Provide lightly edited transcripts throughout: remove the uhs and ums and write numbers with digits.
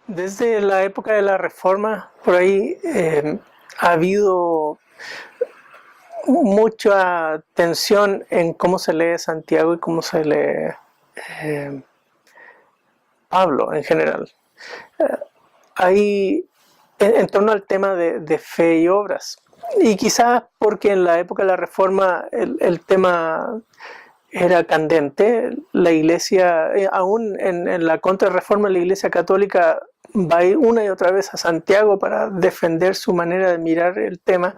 Desde la época de la Reforma, por ahí ha habido mucha tensión en cómo se lee Santiago y cómo se lee eh, Pablo en general. Hay en torno al tema de fe y obras. Y quizás porque en la época de la Reforma el tema era candente, la iglesia, aún en la contrarreforma, la iglesia católica va a ir una y otra vez a Santiago para defender su manera de mirar el tema,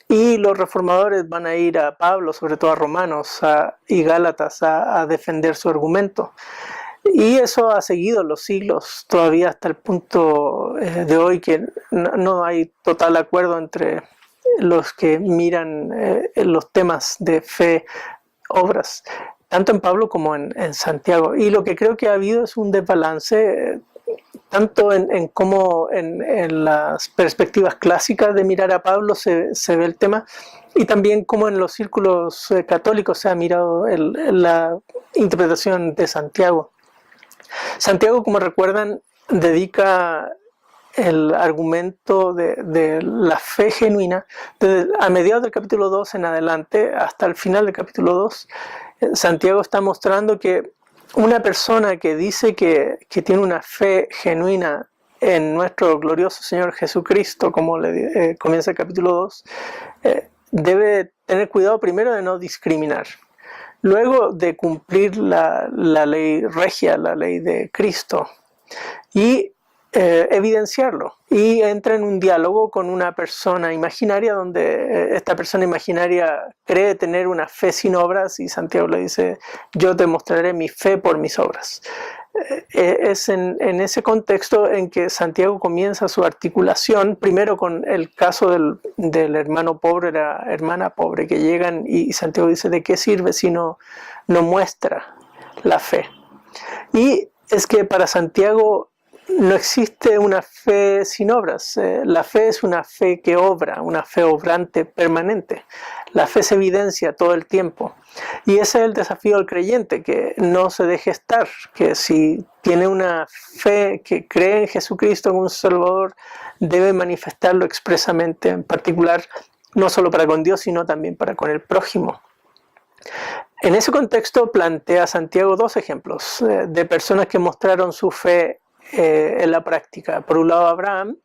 y los reformadores van a ir a Pablo, sobre todo a Romanos y Gálatas, a defender su argumento. Y eso ha seguido los siglos, todavía hasta el punto de hoy que no hay total acuerdo entre los que miran los temas de fe, obras, tanto en Pablo como en Santiago. Y lo que creo que ha habido es un desbalance, tanto en cómo en las perspectivas clásicas de mirar a Pablo se ve el tema, y también como en los círculos católicos se ha mirado la interpretación de Santiago. Santiago, como recuerdan, dedica el argumento de la fe genuina a mediados del capítulo 2 en adelante hasta el final del capítulo 2. Santiago está mostrando que una persona que dice que tiene una fe genuina en nuestro glorioso Señor Jesucristo, como comienza el capítulo 2, debe tener cuidado primero de no discriminar, luego de cumplir la ley regia, la ley de Cristo, y evidenciarlo, y entra en un diálogo con una persona imaginaria donde esta persona imaginaria cree tener una fe sin obras, y Santiago le dice: yo te mostraré mi fe por mis obras. Es en ese contexto en que Santiago comienza su articulación, primero con el caso del hermano pobre, la hermana pobre, que llegan, y Santiago dice: ¿de qué sirve si no muestra la fe? Y es que para Santiago no existe una fe sin obras. La fe es una fe que obra, una fe obrante permanente. La fe se evidencia todo el tiempo. Y ese es el desafío al creyente, que no se deje estar, que si tiene una fe que cree en Jesucristo como un Salvador, debe manifestarlo expresamente, en particular, no solo para con Dios, sino también para con el prójimo. En ese contexto plantea Santiago dos ejemplos de personas que mostraron su fe en la práctica. Por un lado, Abraham,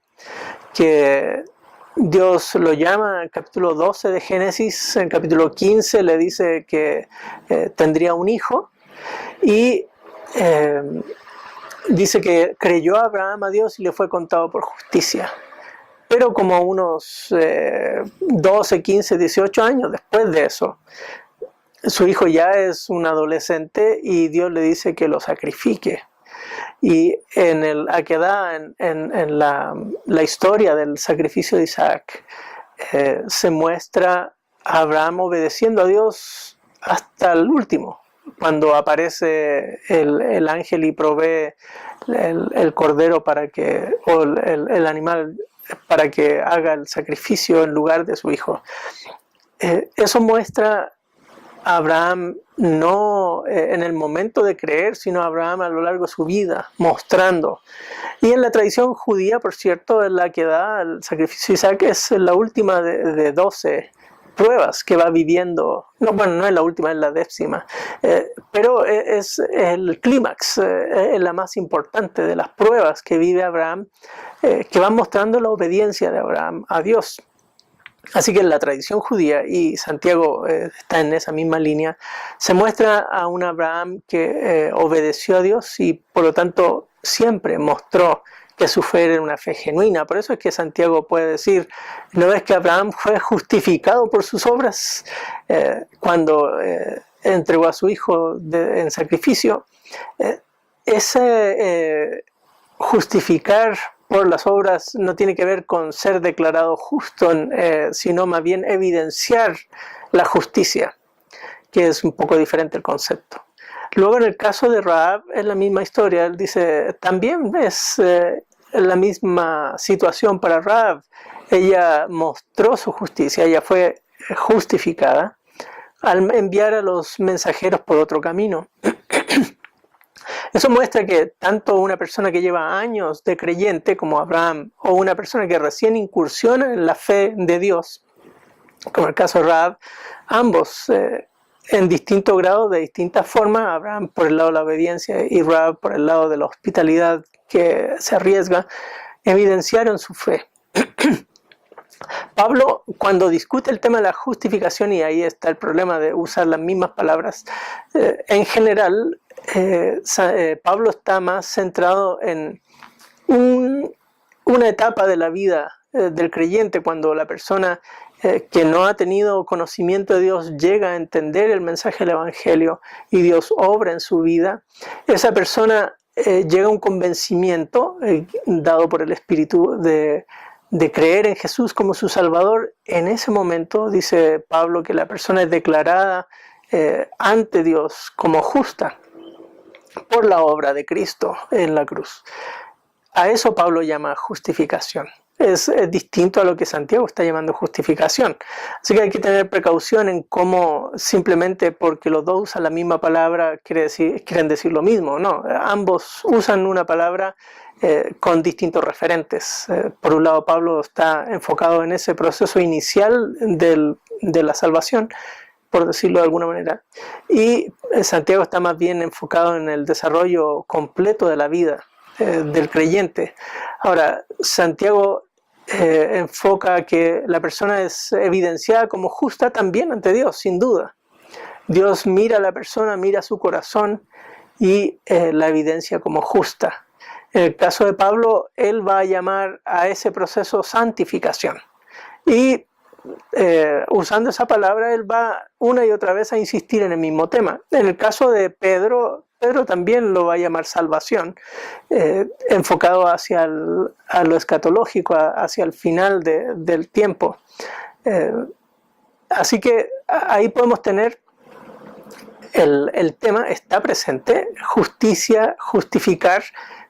que Dios lo llama en el capítulo 12 de Génesis, en el capítulo 15 le dice que tendría un hijo, y dice que creyó Abraham a Dios y le fue contado por justicia. Pero como unos 12, 15, 18 años después de eso, su hijo ya es un adolescente y Dios le dice que lo sacrifique. Y en el Akedah, en la historia del sacrificio de Isaac, se muestra a Abraham obedeciendo a Dios hasta el último, cuando aparece el ángel y provee el cordero para que, o el animal para que haga el sacrificio en lugar de su hijo. Eso muestra a Abraham no en el momento de creer, sino a Abraham a lo largo de su vida, mostrando. Y en la tradición judía, por cierto, la que da el sacrificio de Isaac es la última de 12 pruebas que va viviendo. No, bueno, no es la última, es la 10ª, pero es el clímax, es la más importante de las pruebas que vive Abraham, que van mostrando la obediencia de Abraham a Dios. Así que en la tradición judía, y Santiago está en esa misma línea, se muestra a un Abraham que obedeció a Dios y por lo tanto siempre mostró que su fe era una fe genuina. Por eso es que Santiago puede decir: ¿no ves que Abraham fue justificado por sus obras cuando entregó a su hijo en sacrificio? Ese justificar por las obras no tiene que ver con ser declarado justo, sino más bien evidenciar la justicia, que es un poco diferente el concepto. Luego, en el caso de Rahab es la misma historia. Él dice, también es la misma situación para Rahab. Ella mostró su justicia, ella fue justificada al enviar a los mensajeros por otro camino. Eso muestra que tanto una persona que lleva años de creyente como Abraham, o una persona que recién incursiona en la fe de Dios, como el caso de Rahab, ambos en distintos grados, de distintas formas, Abraham por el lado de la obediencia y Rahab por el lado de la hospitalidad que se arriesga, evidenciaron su fe. Pablo, cuando discute el tema de la justificación, y ahí está el problema de usar las mismas palabras, en general, Pablo está más centrado en una etapa de la vida del creyente, cuando la persona que no ha tenido conocimiento de Dios llega a entender el mensaje del Evangelio y Dios obra en su vida. Esa persona llega a un convencimiento dado por el Espíritu de creer en Jesús como su Salvador. En ese momento dice Pablo que la persona es declarada ante Dios como justa por la obra de Cristo en la cruz. A eso Pablo llama justificación. Es distinto a lo que Santiago está llamando justificación. Así que hay que tener precaución en cómo simplemente porque los dos usan la misma palabra quieren decir lo mismo. No, ambos usan una palabra con distintos referentes. Por un lado, Pablo está enfocado en ese proceso inicial de la salvación, por decirlo de alguna manera, y Santiago está más bien enfocado en el desarrollo completo de la vida del creyente. Ahora, Santiago enfoca que la persona es evidenciada como justa también ante Dios, sin duda. Dios mira a la persona, mira su corazón y la evidencia como justa. En el caso de Pablo, él va a llamar a ese proceso santificación. Y usando esa palabra, él va una y otra vez a insistir en el mismo tema. En el caso de Pedro también lo va a llamar salvación, enfocado hacia lo escatológico, hacia el final del tiempo. Así que ahí podemos tener el tema, está presente, justicia, justificar,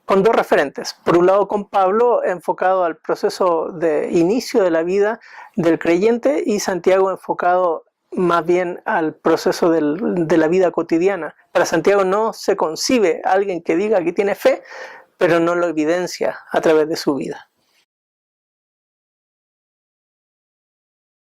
con dos referentes. Por un lado con Pablo, enfocado al proceso de inicio de la vida del creyente, y Santiago enfocado más bien al proceso de la vida cotidiana. Para Santiago no se concibe alguien que diga que tiene fe, pero no lo evidencia a través de su vida.